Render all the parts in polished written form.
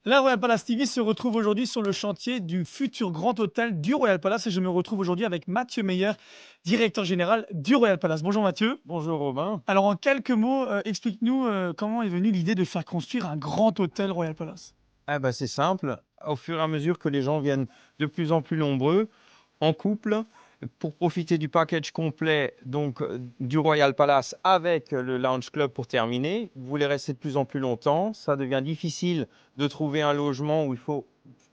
La Royal Palace TV se retrouve aujourd'hui sur le chantier du futur grand hôtel du Royal Palace et je me retrouve aujourd'hui avec Mathieu Meyer, directeur général du Royal Palace. Bonjour Mathieu. Bonjour Robin. Alors en quelques mots, explique-nous comment est venue l'idée de faire construire un grand hôtel Royal Palace. Ah bah, c'est simple, au fur et à mesure que les gens viennent de plus en plus nombreux, en couple, pour profiter du package complet donc du Royal Palace avec le Lounge Club pour terminer, vous voulez rester de plus en plus longtemps, ça devient difficile de trouver un logement où il faut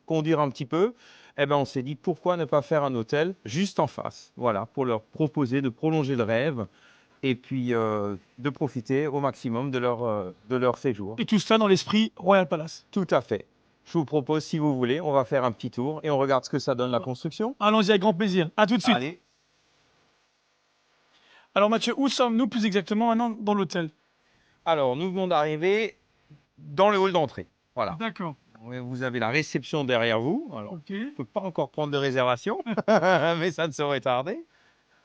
conduire un petit peu. Eh ben, on s'est dit pourquoi ne pas faire un hôtel juste en face, voilà, pour leur proposer de prolonger le rêve et puis de profiter au maximum de leur séjour. Et tout cela dans l'esprit Royal Palace. Tout à fait. Je vous propose, si vous voulez, on va faire un petit tour et on regarde ce que ça donne la construction. Allons-y avec grand plaisir. À tout de suite. Allez. Alors Mathieu, où sommes-nous plus exactement maintenant dans l'hôtel? Alors, nous venons d'arriver dans le hall d'entrée. Voilà. D'accord. Vous avez la réception derrière vous. Alors, Ok. je ne peux pas encore prendre de réservation, mais ça ne saurait tarder.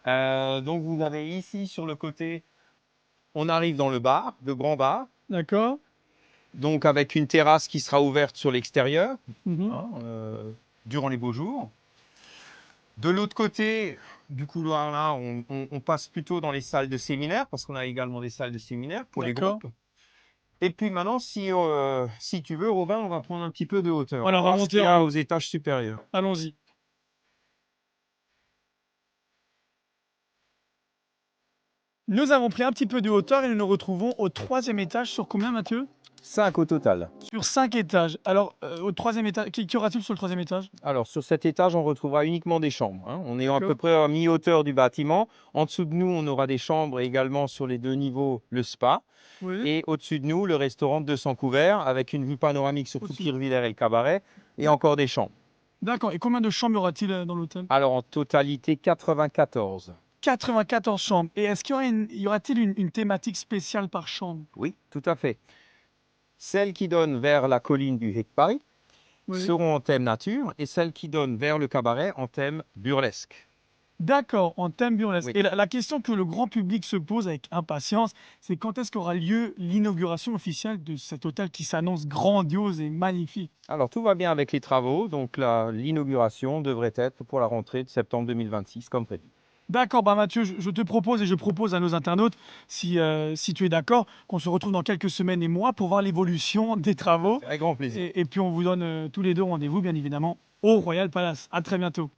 Donc, vous avez ici sur le côté, on arrive dans le bar, le grand bar. D'accord. Donc, avec une terrasse qui sera ouverte sur l'extérieur Mhm. hein, durant les beaux jours. De l'autre côté du couloir, là, on passe plutôt dans les salles de séminaire, parce qu'on a également des salles de séminaire pour les D'accord. groupes. Et puis maintenant, si tu veux, Robin, on va prendre un petit peu de hauteur. Voilà, on va Voir ce monter qu'il y en a haut. aux étages supérieurs. Allons-y. Nous avons pris un petit peu de hauteur et nous nous retrouvons au troisième étage sur combien Mathieu? 5 au total. Sur 5 étages. Alors, au troisième étage, qu'y aura-t-il sur le troisième étage? Alors, sur cet étage, on retrouvera uniquement des chambres, hein. On est à peu D'accord. près à mi-hauteur du bâtiment. En dessous de nous, on aura des chambres et également sur les deux niveaux, le spa. Oui. Et au-dessus de nous, le restaurant de 200 couverts avec une vue panoramique sur tout Au-dessus. Kirchwiller et le cabaret et D'ac- encore des chambres. D'accord. Et combien de chambres y aura-t-il dans l'hôtel? Alors, en totalité, 94. 94 chambres. Et est-ce qu'il y aura y aura-t-il une thématique spéciale par chambre? Oui, tout à fait. Celles qui donnent vers la colline du Hic Paris Oui. seront en thème nature et celles qui donnent vers le cabaret en thème burlesque. D'accord, en thème burlesque. Oui. Et la question que le grand public se pose avec impatience, c'est quand est-ce qu'aura lieu l'inauguration officielle de cet hôtel qui s'annonce grandiose et magnifique? Alors, tout va bien avec les travaux, donc l'inauguration devrait être pour la rentrée de septembre 2026, comme prévu. D'accord, bah Mathieu, je te propose et je propose à nos internautes, si tu es d'accord, qu'on se retrouve dans quelques semaines et mois pour voir l'évolution des travaux. Avec grand plaisir. Et puis on vous donne tous les deux rendez-vous, bien évidemment, au Royal Palace. À très bientôt.